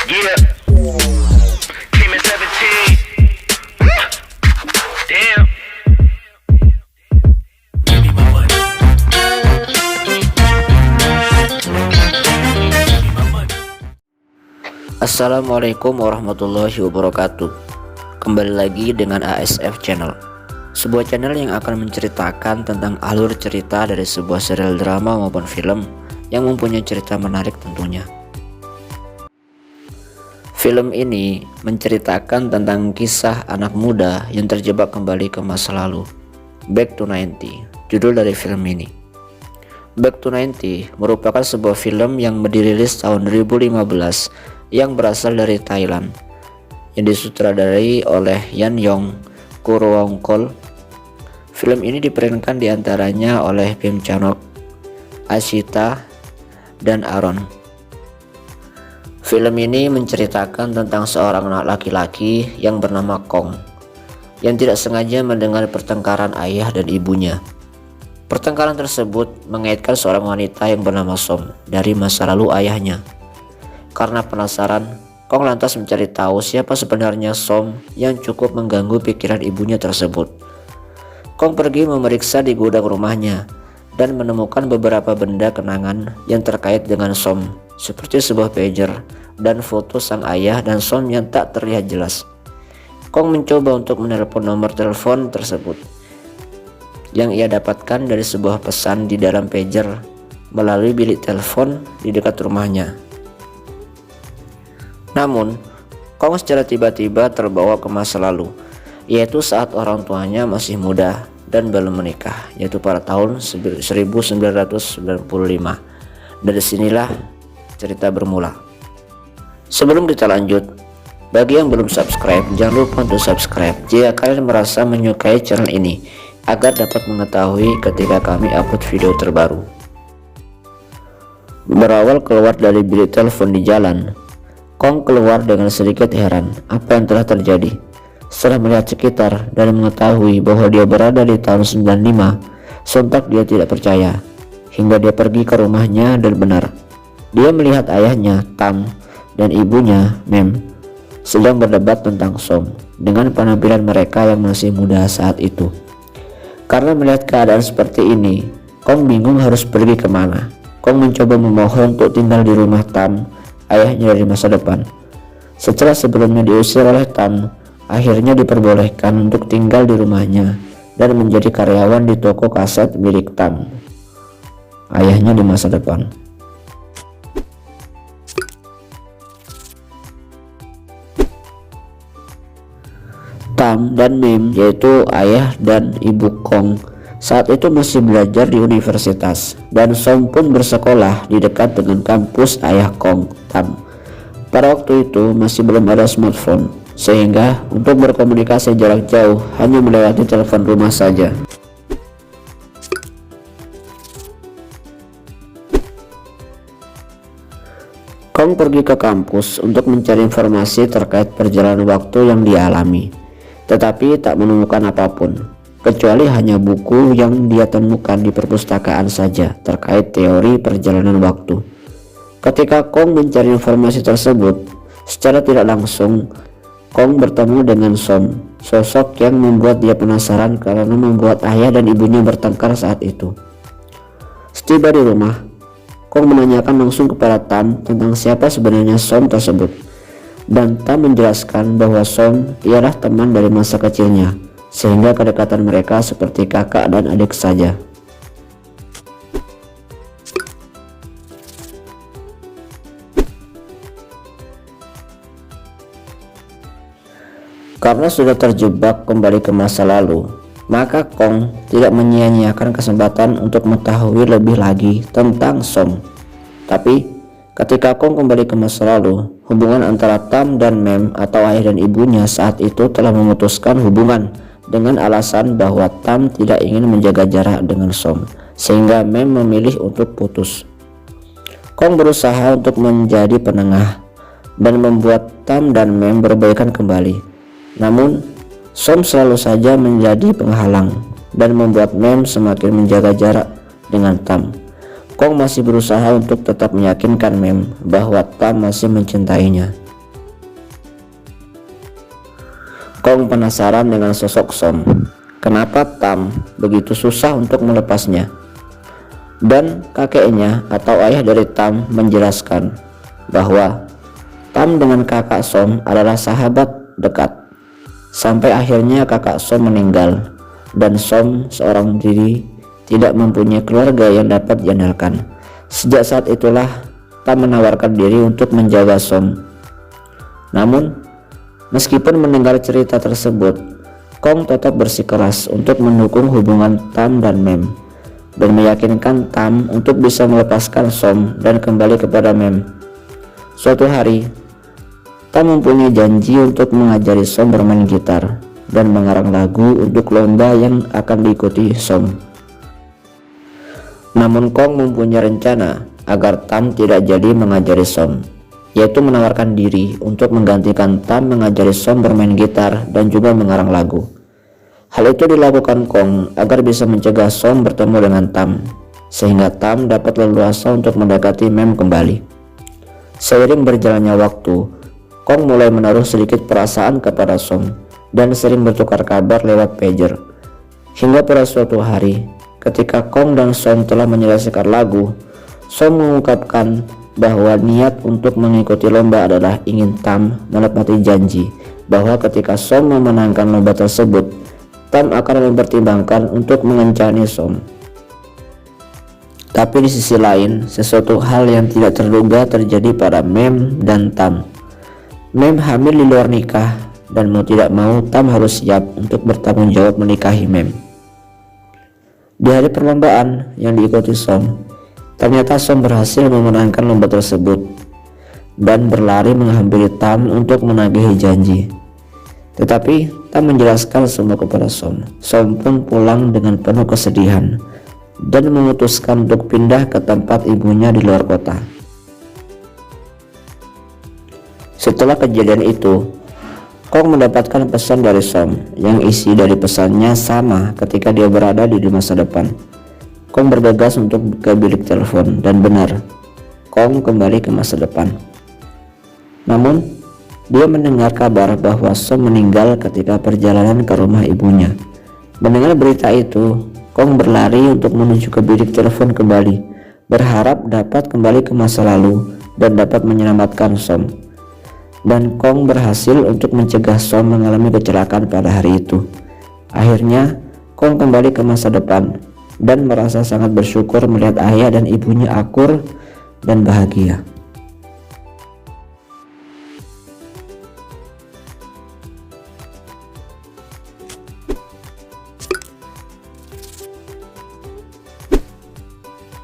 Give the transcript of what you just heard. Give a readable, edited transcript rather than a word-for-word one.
Yeah. Came at 17. Damn. Assalamualaikum warahmatullahi wabarakatuh. Kembali lagi dengan ASF Channel, sebuah channel yang akan menceritakan tentang alur cerita dari sebuah serial drama maupun film yang mempunyai cerita menarik tentunya. Film ini menceritakan tentang kisah anak muda yang terjebak kembali ke masa lalu. Back to 90, judul dari film ini. Back to 90 merupakan sebuah film yang dirilis tahun 2015 yang berasal dari Thailand, yang disutradarai oleh Yan Yong Kurwongkol. Film ini diperankan diantaranya oleh Bim Chanok, Ashita, dan Aaron. Film ini menceritakan tentang seorang anak laki-laki yang bernama Kong yang tidak sengaja mendengar pertengkaran ayah dan ibunya. Pertengkaran tersebut mengaitkan seorang wanita yang bernama Som dari masa lalu ayahnya. Karena penasaran, Kong lantas mencari tahu siapa sebenarnya Som yang cukup mengganggu pikiran ibunya tersebut. Kong pergi memeriksa di gudang rumahnya dan menemukan beberapa benda kenangan yang terkait dengan Som, seperti sebuah pager dan foto sang ayah dan Som yang tak terlihat jelas. Kong mencoba untuk menelepon nomor telepon tersebut yang ia dapatkan dari sebuah pesan di dalam pager melalui bilik telepon di dekat rumahnya. Namun, Kong secara tiba-tiba terbawa ke masa lalu, yaitu saat orang tuanya masih muda dan belum menikah, yaitu pada tahun 1995. Dari sinilah cerita bermula. Sebelum kita lanjut, bagi yang belum subscribe, jangan lupa untuk subscribe jika kalian merasa menyukai channel ini, agar dapat mengetahui ketika kami upload video terbaru. Berawal keluar dari bilik telepon di jalan, Kong keluar dengan sedikit heran apa yang telah terjadi. Setelah melihat sekitar dan mengetahui bahwa dia berada di tahun 95, sontak dia tidak percaya, hingga dia pergi ke rumahnya dan benar. Dia melihat ayahnya, Tam, dan ibunya, Mem, sedang berdebat tentang Som dengan penampilan mereka yang masih muda saat itu. Karena melihat keadaan seperti ini, Kong bingung harus pergi kemana. Kong mencoba memohon untuk tinggal di rumah Tam, ayahnya dari masa depan. Setelah sebelumnya diusir oleh Tam, akhirnya diperbolehkan untuk tinggal di rumahnya dan menjadi karyawan di toko kaset milik Tam, ayahnya di masa depan. Tam dan Mem, yaitu ayah dan ibu Kong, saat itu masih belajar di universitas, dan Som pun bersekolah di dekat dengan kampus ayah Kong, Tam. Pada waktu itu masih belum ada smartphone, sehingga untuk berkomunikasi jarak jauh hanya melewati telepon rumah saja. Kong pergi ke kampus untuk mencari informasi terkait perjalanan waktu yang dia alami, tetapi tak menemukan apapun, kecuali hanya buku yang dia temukan di perpustakaan saja terkait teori perjalanan waktu. Ketika Kong mencari informasi tersebut, secara tidak langsung Kong bertemu dengan Som, sosok yang membuat dia penasaran karena membuat ayah dan ibunya bertengkar saat itu. Setiba di rumah, Kong menanyakan langsung kepada Tam tentang siapa sebenarnya Som tersebut, dan Tam menjelaskan bahwa Som ialah teman dari masa kecilnya, sehingga kedekatan mereka seperti kakak dan adik saja. Karena sudah terjebak kembali ke masa lalu, maka Kong tidak menyia-nyiakan kesempatan untuk mengetahui lebih lagi tentang Som. Tapi ketika Kong kembali ke masa lalu, hubungan antara Tam dan Mem atau ayah dan ibunya saat itu telah memutuskan hubungan dengan alasan bahwa Tam tidak ingin menjaga jarak dengan Som, sehingga Mem memilih untuk putus. Kong berusaha untuk menjadi penengah dan membuat Tam dan Mem berbaikan kembali. Namun, Som selalu saja menjadi penghalang dan membuat Mem semakin menjaga jarak dengan Tam. Kong masih berusaha untuk tetap meyakinkan Mem bahwa Tam masih mencintainya, Kong penasaran dengan sosok Som. Kenapa Tam begitu susah untuk melepasnya? Dan kakeknya atau ayah dari Tam menjelaskan bahwa Tam dengan kakak Som adalah sahabat dekat. Sampai akhirnya kakak Som meninggal dan Som seorang diri tidak mempunyai keluarga yang dapat diandalkan. Sejak saat itulah Tam menawarkan diri untuk menjaga Som. Namun meskipun mendengar cerita tersebut, Kong tetap bersikeras untuk mendukung hubungan Tam dan Mem dan meyakinkan Tam untuk bisa melepaskan Som dan kembali kepada Mem. Suatu hari, Tam mempunyai janji untuk mengajari Som bermain gitar dan mengarang lagu untuk lomba yang akan diikuti Som. Namun Kong mempunyai rencana agar Tam tidak jadi mengajari Som, yaitu menawarkan diri untuk menggantikan Tam mengajari Som bermain gitar dan juga mengarang lagu. Hal itu dilakukan Kong agar bisa mencegah Som bertemu dengan Tam, sehingga Tam dapat leluasa untuk mendekati Mem kembali. Seiring berjalannya waktu, Kong mulai menaruh sedikit perasaan kepada Som dan sering bertukar kabar lewat pager. Hingga pada suatu hari, ketika Kong dan Som telah menyelesaikan lagu, Som mengungkapkan bahwa niat untuk mengikuti lomba adalah ingin Tam menepati janji bahwa ketika Som memenangkan lomba tersebut, Tam akan mempertimbangkan untuk mengencani Som. Tapi di sisi lain, sesuatu hal yang tidak terduga terjadi pada Mem dan Tam. Mem hamil di luar nikah dan mau tidak mau Tam harus siap untuk bertanggung jawab menikahi Mem. Di hari perlombaan yang diikuti Som, ternyata Som berhasil memenangkan lomba tersebut dan berlari menghampiri Tam untuk menagih janji. Tetapi Tam menjelaskan semua kepada Som. Som pun pulang dengan penuh kesedihan dan memutuskan untuk pindah ke tempat ibunya di luar kota. Setelah kejadian itu, Kong mendapatkan pesan dari Som yang isi dari pesannya sama ketika dia berada di masa depan. Kong bergegas untuk ke bilik telepon dan benar, Kong kembali ke masa depan. Namun, dia mendengar kabar bahwa Som meninggal ketika perjalanan ke rumah ibunya. Mendengar berita itu, Kong berlari untuk menuju ke bilik telepon kembali, berharap dapat kembali ke masa lalu dan dapat menyelamatkan Som. Dan Kong berhasil untuk mencegah Som mengalami kecelakaan pada hari itu. Akhirnya, Kong kembali ke masa depan dan merasa sangat bersyukur melihat ayah dan ibunya akur dan bahagia.